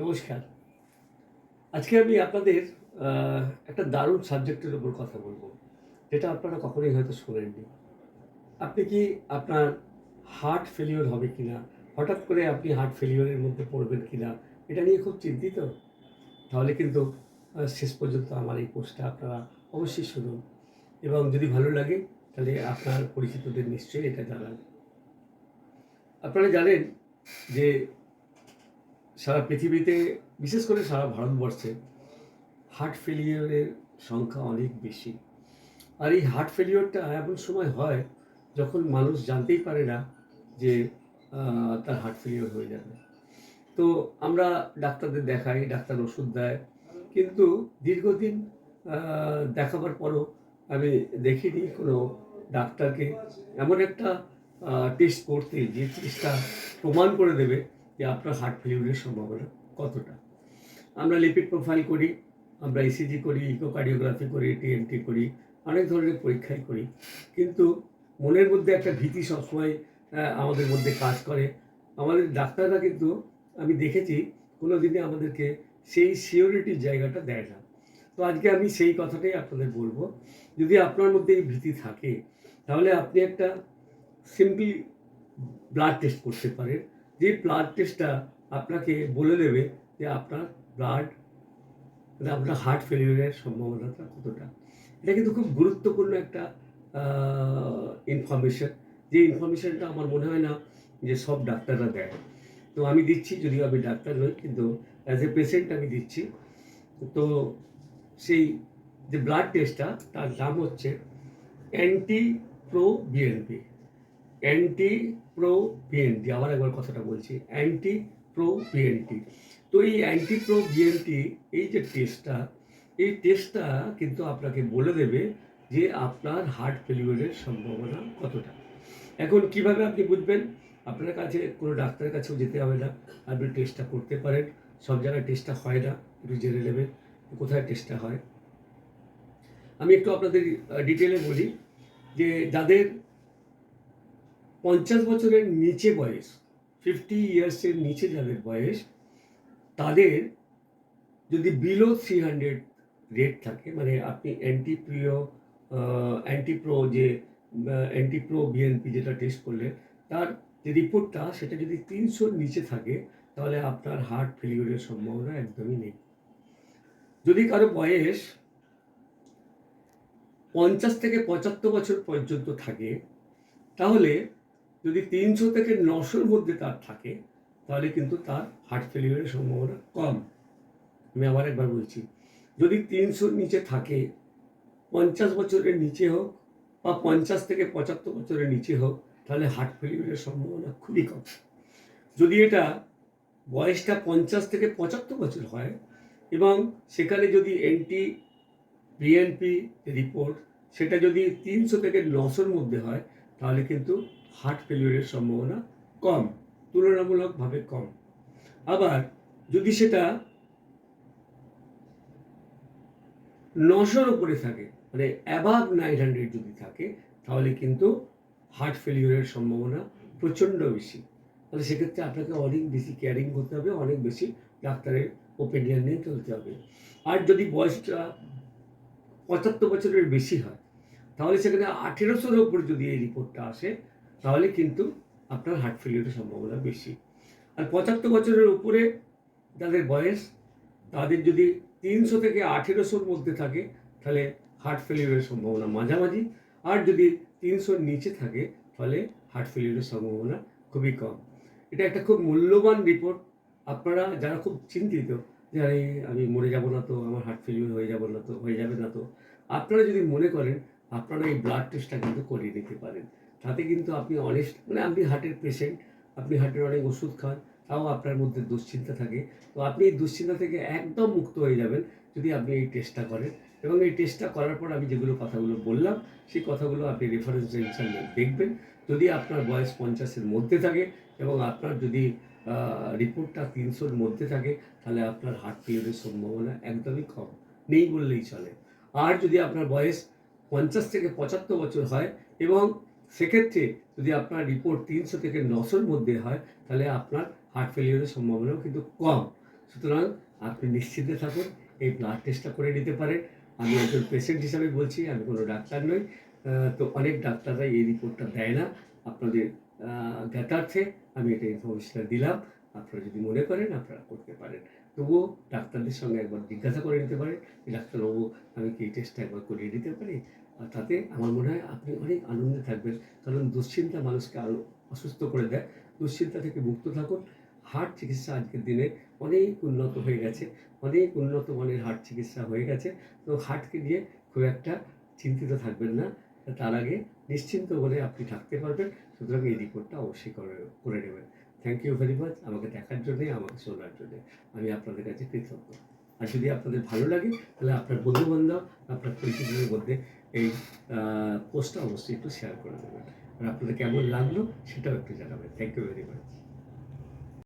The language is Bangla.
নমস্কার। আজকে আমি আপনাদের একটা দারুণ সাবজেক্টের উপর কথা বলবো, যেটা আপনারা কখনোই হয়তো শোনেননি। আপনি কি আপনার হার্ট ফেলিওর হবে কিনা, হঠাৎ করে আপনি হার্ট ফেলিওরের মধ্যে পড়বেন কিনা, এটা নিয়ে খুব চিন্তিত? তাহলে কিন্তু শেষ পর্যন্ত আমার এই পোস্টটা আপনারা অবশ্যই শুনুন এবং যদি ভালো লাগে তাহলে আপনার পরিচিতদের নিশ্চয়ই এটা জানান। আপনারা জানেন যে সারা পৃথিবীতে, বিশেষ করে সারা ভারতবর্ষে হার্ট ফেলিওরের সংখ্যা অনেক বেশি। আর এই হার্ট ফেলিওরটা এমন সময় হয় যখন মানুষ জানতেই পারে না যে তার হার্ট ফেলিওর হয়ে যাবে। তো আমরা ডাক্তারদের দেখাই, ডাক্তার ওষুধ দেয়, কিন্তু দীর্ঘদিন দেখাবার পরও আমি দেখিনি কোনো ডাক্তারকে এমন একটা টেস্ট করতে, যে টেস্টটা প্রমাণ করে দেবে যে আপনার হার্ট ফেলিওরের সম্ভাবনা কতটা। আমরা লিপিড প্রোফাইল করি, আমরা ইসিজি করি, ইকোকার্ডিওগ্রাফি করি, টিএমটি করি, অনেক ধরনের পরীক্ষাই করি, কিন্তু মনের মধ্যে একটা ভীতি সবসময় আমাদের মধ্যে কাজ করে। আমাদের ডাক্তাররা কিন্তু আমি দেখেছি কোনো দিনে আমাদেরকে সেই সিওরিটির জায়গাটা দেয় না। তো আজকে আমি সেই কথাটাই আপনাদের বলবো। যদি আপনার মধ্যে এই ভীতি থাকে, তাহলে আপনি একটা সিম্পলি ব্লাড টেস্ট করতে পারেন। যে ব্লাড টেস্টটা আপনাকে বলে দেবে যে আপনার ব্লাড মানে আপনার হার্ট ফেলিওরের সম্ভাবনাটা কতটা। এটা কিন্তু খুব গুরুত্বপূর্ণ একটা ইনফরমেশন। যে ইনফরমেশনটা আমার মনে হয় না যে সব ডাক্তাররা দেয়। তো আমি দিচ্ছি, যদিও আমি ডাক্তার নই, কিন্তু অ্যাজ এ পেশেন্ট আমি দিচ্ছি। তো সেই যে ব্লাড টেস্টটা, তার নাম হচ্ছে anti pro BNP. Anti pro BNT, আবার একবার কথাটা বলছি, অ্যান্টি প্রো বিএনটি। তো এই অ্যান্টি প্রো বিএনটি, এই যে টেস্টটা, এই টেস্টটা কিন্তু আপনাকে বলে দেবে যে আপনার হার্ট ফেলিওরের সম্ভাবনা কতটা। এখন কিভাবে আপনি বুঝবেন? আপনার কাছে কোনো ডাক্তারের কাছেও যেতে হবে না, আপনি টেস্টটা করতে পারেন। সব জায়গায় টেস্টটা হয় না, একটু জেনে নেবেন কোথায় টেস্টটা হয়। আমি একটু আপনাদের ডিটেলে বলি যে যাদের 50 বছরের নিচে বয়স, 50 ইয়ার্সের নিচে যাদের বয়স, তাদের যদি বিলো 300 রেট থাকে, মানে আপনি অ্যান্টিপ্রো যে অ্যান্টিপ্রো বিএনপি যেটা টেস্ট করলেন, তার যে রিপোর্টটা সেটা যদি 300-র নিচে থাকে, তাহলে আপনার হার্ট ফেলিওরের সম্ভাবনা একদমই নেই। যদি কারো বয়স 50 থেকে 75 বছর পর্যন্ত থাকে, তাহলে যদি 300 থেকে 900-র মধ্যে তার থাকে, তাহলে কিন্তু তার হার্ট ফেলিওরের সম্ভাবনা কম। আমি আবার একবার বলছি, যদি 300-র নিচে থাকে, 50 বছরের নিচে হোক বা 50 থেকে 75 বছরের নিচে হোক, তাহলে হার্ট ফেলিওরের সম্ভাবনা খুবই কম। যদি এটা বয়সটা 50 থেকে 75 বছর হয় এবং সেখানে যদি অ্যান্টি বিএনপি রিপোর্ট সেটা যদি 300 থেকে 900-র মধ্যে হয়, তাহলে কিন্তু হার্ট ফেলিওরের সম্ভাবনা কম, তুলনামূলকভাবে কম। আবার যদি সেটা 900-র উপরে থাকে, মানে অ্যাবাভ 900 যদি থাকে, তাহলে কিন্তু হার্ট ফেলিওরের সম্ভাবনা প্রচণ্ড বেশি। তাহলে সেক্ষেত্রে আপনাকে অনেক বেশি কেয়ারিং করতে হবে, অনেক বেশি ডাক্তারের ওপিনিয়ন নিয়ে চলতে হবে। আর যদি বয়সটা 75 বছরের বেশি হয়, তাহলে সেখানে 1800-র উপরে যদি এই রিপোর্টটা আসে, তাহলে কিন্তু আপনার হার্ট ফেলিওরের সম্ভাবনা বেশি। আর 75 বছরের উপরে যাদের বয়স, তাদের যদি 300 থেকে 1800-র মধ্যে থাকে, তাহলে হার্ট ফেলিওরের সম্ভাবনা মাঝামাঝি। আর যদি 300-র নিচে থাকে, তাহলে হার্ট ফেলিওরের সম্ভাবনা খুবই কম। এটা একটা খুব মূল্যবান রিপোর্ট। আপনারা যারা খুব চিন্তিত যে আরে আমি মরে যাব না তো, আমার হার্ট ফেলিওর হয়ে যাব না তো, হয়ে যাবে না তো, আপনারা যদি মনে করেন, আপনারা এই ব্লাড টেস্টটা কিন্তু করিয়ে নিতে পারেন। তাতে কিন্তু আপনি অনেস্ট, মানে আপনি হার্টের পেশেন্ট, আপনি হার্টের অনেক ওষুধ খান, তাও আপনার মধ্যে দুশ্চিন্তা থাকে, তো আপনি এই দুশ্চিন্তা থেকে একদম মুক্ত হয়ে যাবেন যদি আপনি এই টেস্টটা করেন। এবং এই টেস্টটা করার পর আমি যেগুলো কথাগুলো বললাম, সেই কথাগুলো আপনি রেফারেন্সিয়াল দেখবেন। যদি আপনার বয়স 50-এর মধ্যে থাকে এবং আপনার যদি রিপোর্টটা 300-র মধ্যে থাকে, তাহলে আপনার হার্ট ফেলিওরের সম্ভাবনা একদমই কম, নেই বললেই চলে। আর যদি আপনার বয়স 50 থেকে 75 বছর হয় এবং সেক্ষেত্রে যদি আপনার রিপোর্ট 300 থেকে 900-র মধ্যে হয়, তাহলে আপনার হার্ট ফেলিওরের সম্ভাবনাও কিন্তু কম। সুতরাং আপনি নিশ্চিন্তে থাকুন, এই ব্লাড টেস্টটা করে নিতে পারেন। আমি একজন পেশেন্ট হিসাবে বলছি, আমি কোনো ডাক্তার নই। তো অনেক ডাক্তাররা এই রিপোর্টটা দেয় না। আপনাদের জ্ঞাতার্থে আমি এটা ইনফরমেশনটা দিলাম। আপনারা যদি মনে করেন আপনারা করতে পারেন। তবুও ডাক্তারদের সঙ্গে একবার জিজ্ঞাসা করে নিতে পারেন যে, "ডাক্তারবাবু, আমি কি এই টেস্টটা একবার করিয়ে নিতে পারি?" তাতে আমার মনে হয় আপনি অনেক আনন্দে থাকবেন। কারণ দুশ্চিন্তা মানুষকে আরো অসুস্থ করে দেয়। দুশ্চিন্তা থেকে মুক্ত থাকুন। হার্ট চিকিৎসা আজকের দিনে অনেক উন্নত হয়ে গেছে। অনেক উন্নত মানের হার্ট চিকিৎসা হয়ে গেছে। তো হার্টকে নিয়ে খুব একটা চিন্তিত থাকবেন না। তার আগে নিশ্চিন্ত মনে আপনি থাকতে পারবেন। সুতরাং এই রিপোর্টটা অবশ্যই করে নেবেন। থ্যাংক ইউ ভেরি মাচ আমাকে দেখার জন্যে, আমাকে শোনার জন্যে। আমি আপনাদের কাছে কৃতজ্ঞ। আর যদি আপনাদের ভালো লাগে তাহলে আপনার বন্ধু-বান্ধব, আপনার পরিচিতদের মধ্যে এই পোস্টটা অবশ্যই একটু শেয়ার করে দেবেন। আর আপনাদের কেমন লাগলো সেটাও একটু জানাবেন। Thank you very much.